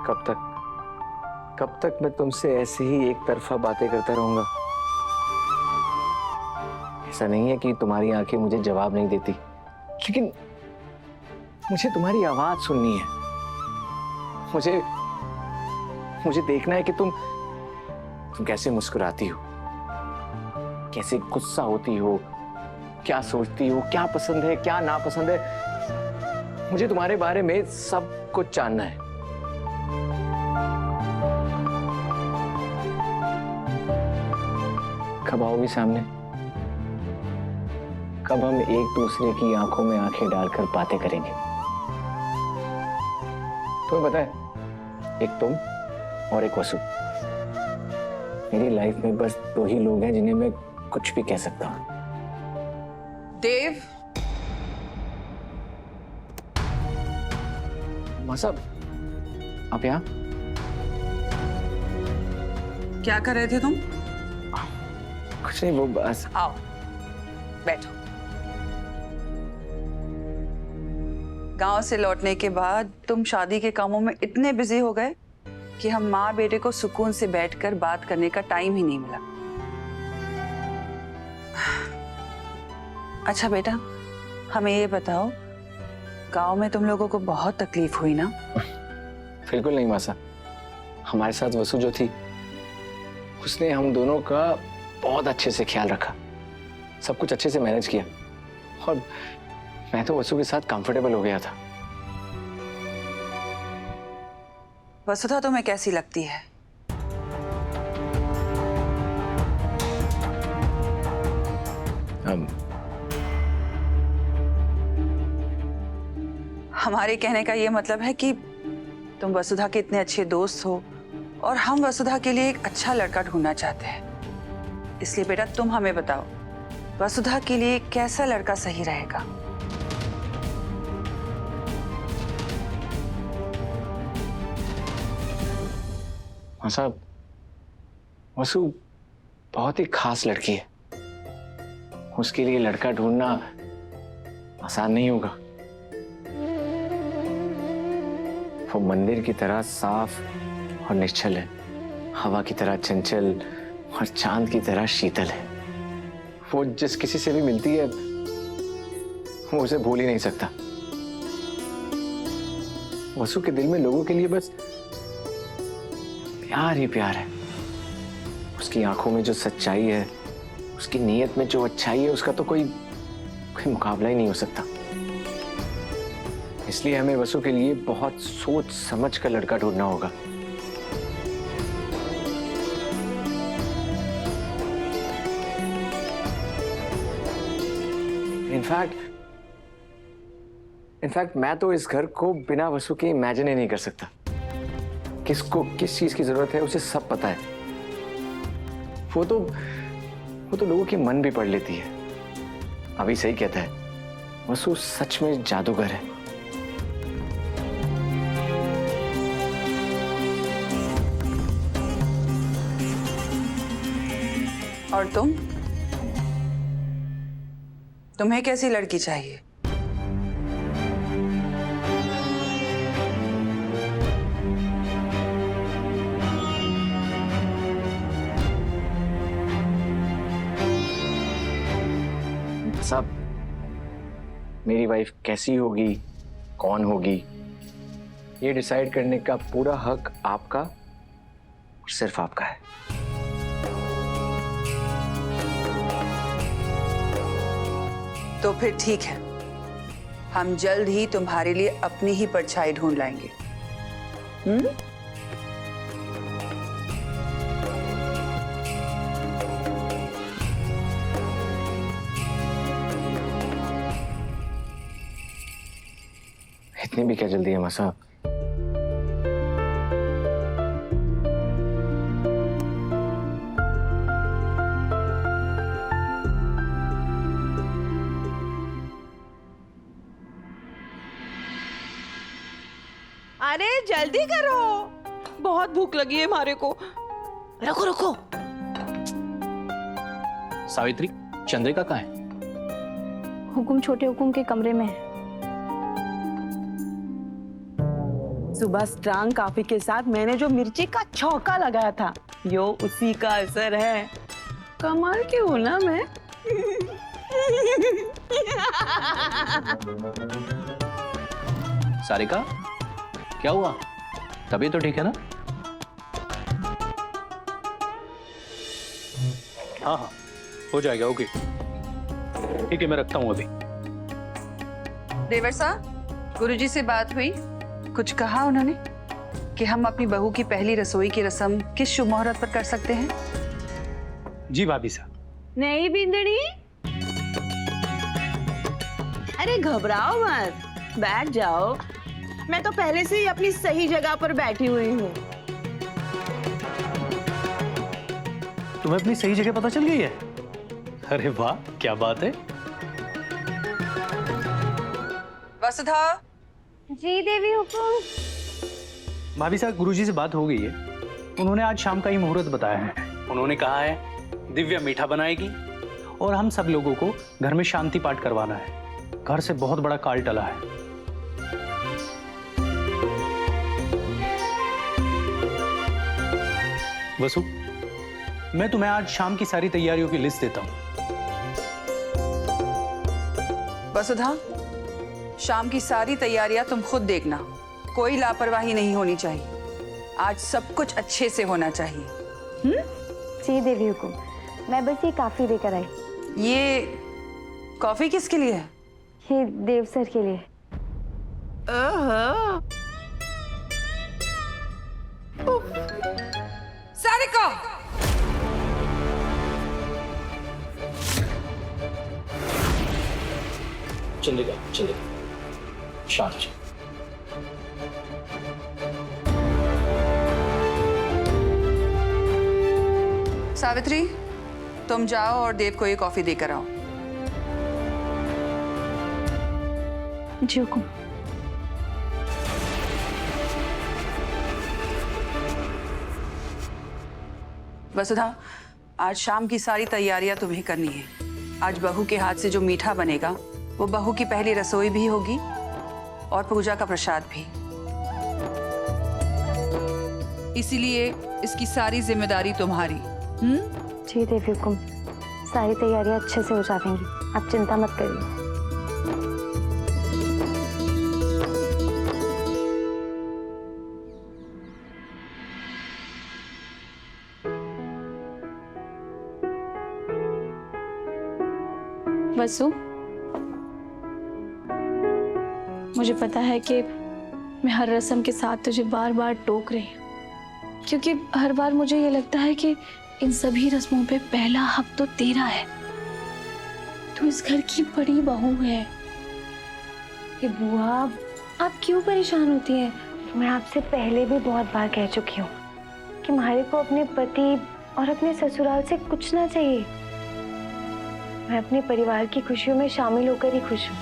कब तक मैं तुमसे ऐसे ही एक तरफा बातें करता रहूंगा? ऐसा नहीं है कि तुम्हारी आंखें मुझे जवाब नहीं देती, लेकिन मुझे तुम्हारी आवाज सुननी है। मुझे देखना है कि तुम कैसे मुस्कुराती हो, कैसे गुस्सा होती हो, क्या सोचती हो, क्या पसंद है, क्या नापसंद है। मुझे तुम्हारे बारे में सब कुछ जानना है। कब आओगी सामने? कब हम एक दूसरे की आंखों में आंखें डालकर बातें करेंगे? तुम्हें पता है, एक तुम और एक वसु। मेरी लाइफ में बस दो ही लोग हैं जिन्हें मैं कुछ भी कह सकता हूं। देव, मां साहब, आप यहाँ? क्या कर रहे थे तुम? कुछ नहीं, वो बस। आओ, बैठो। गांव से लौटने के बाद तुम शादी के कामों में इतने बिजी हो गए कि हम माँ बेटे को सुकून से बैठकर बात करने का टाइम ही नहीं मिला। अच्छा बेटा, हमें ये बताओ, गांव में तुम लोगों को बहुत तकलीफ हुई ना? बिल्कुल नहीं मासा। हमारे साथ वसु जो थी, उसने हम दोनों का बहुत अच्छे से ख्याल रखा, सब कुछ अच्छे से मैनेज किया, और मैं तो वसु के साथ कंफर्टेबल हो गया था। वसुधा तुम्हें कैसी लगती है? हमारे कहने का ये मतलब है कि तुम वसुधा के इतने अच्छे दोस्त हो और हम वसुधा के लिए एक अच्छा लड़का ढूंढना चाहते हैं। इसलिए बेटा तुम हमें बताओ, वसुधा के लिए कैसा लड़का सही रहेगा? हाँ साहब, वसु बहुत ही खास लड़की है। उसके लिए लड़का ढूंढना आसान नहीं होगा। वो मंदिर की तरह साफ और निश्चल है, हवा की तरह चंचल और चांद की तरह शीतल है। वो जिस किसी से भी मिलती है, वो उसे भूल ही नहीं सकता। वसु के दिल में लोगों के लिए बस प्यार ही प्यार है। उसकी आंखों में जो सच्चाई है, उसकी नीयत में जो अच्छाई है, उसका तो कोई मुकाबला ही नहीं हो सकता। इसलिए हमें वसु के लिए बहुत सोच समझ कर लड़का ढूंढना होगा। इनफैक्ट मैं तो इस घर को बिना वसु के इमेजिन ही नहीं कर सकता। किसको किस चीज की जरूरत है उसे सब पता है। वो तो लोगों के मन भी पढ़ लेती है। अभी सही कहता है, वसु सच में जादूगर है। और तुम्हें कैसी लड़की चाहिए? साहब, मेरी वाइफ कैसी होगी, कौन होगी, ये डिसाइड करने का पूरा हक आपका और सिर्फ आपका है। तो फिर ठीक है, हम जल्द ही तुम्हारे लिए अपनी ही परछाई ढूंढ लाएंगे। इतनी भी क्या जल्दी है मां साहब? अरे जल्दी करो, बहुत भूख लगी है हमारे को। रखो रखो। सावित्री, चंद्रिका कहाँ है? हुकुम छोटे हुकुम के कमरे में है। सुबह स्ट्रांग कॉफी के साथ मैंने जो मिर्ची का छौंका लगाया था, यो उसी का असर है। कमाल की हूं ना मैं। सारिका, क्या हुआ? तबीयत तो ठीक है ना? हाँ हाँ, हो जाएगा। ओके, ठीक है, मैं रखता हूँ अभी। देवर साहब, गुरुजी से बात हुई? कुछ कहा उन्होंने कि हम अपनी बहू की पहली रसोई की रस्म किस शुभ मुहूर्त पर कर सकते हैं? जी भाभी साहब। नहीं बिंदड़ी, अरे घबराओ मत, बैठ जाओ। मैं तो पहले से ही अपनी सही जगह पर बैठी हुई हूँ। तुम्हें अपनी सही जगह पता चल गई है? अरे वाह, क्या बात है। वसुधा। जी देवी हुकुम। भाभी साहब, गुरुजी से बात हो गई है। उन्होंने आज शाम का ही मुहूर्त बताया है। उन्होंने कहा है दिव्या मीठा बनाएगी और हम सब लोगों को घर में शांति पाठ करवाना है। घर से बहुत बड़ा काल टला है। वसु, मैं तुम्हें आज शाम की सारी तैयारियों की लिस्ट देता हूँ। वसुधा, शाम की सारी तैयारियां तुम खुद देखना, कोई लापरवाही नहीं होनी चाहिए। आज सब कुछ अच्छे से होना चाहिए। जी देवी हुकुम, मैं बस ये काफी लेकर आई। ये कॉफी किसके लिए है? ये देव सर के लिए। ओहो, सारिका! चंद्रिका, चंद्रिका, शांत हो जाओ। सावित्री, तुम जाओ और देव को ये कॉफी देकर आओ। जी हुकुम। वसुधा, आज शाम की सारी तैयारियां तुम्हें करनी है। आज बहू के हाथ से जो मीठा बनेगा वो बहू की पहली रसोई भी होगी और पूजा का प्रसाद भी। इसीलिए इसकी सारी जिम्मेदारी तुम्हारी। जी देवी हुकुम, सारी तैयारियां अच्छे से हो जाएंगी, आप चिंता मत करिए। वसु, मुझे पता है कि मैं हर रस्म के साथ तुझे बार बार टोक रही हूँ, क्योंकि हर बार मुझे ये लगता है कि इन सभी रस्मों पे पहला हक तो तेरा है। तू इस घर की बड़ी बहू है। ये बुआ, आप क्यों परेशान होती हैं? मैं आपसे पहले भी बहुत बार कह चुकी हूँ कि मारे को अपने पति और अपने ससुराल से कुछ ना चाहिए। मैं अपने परिवार की खुशियों में शामिल होकर ही खुश हूँ।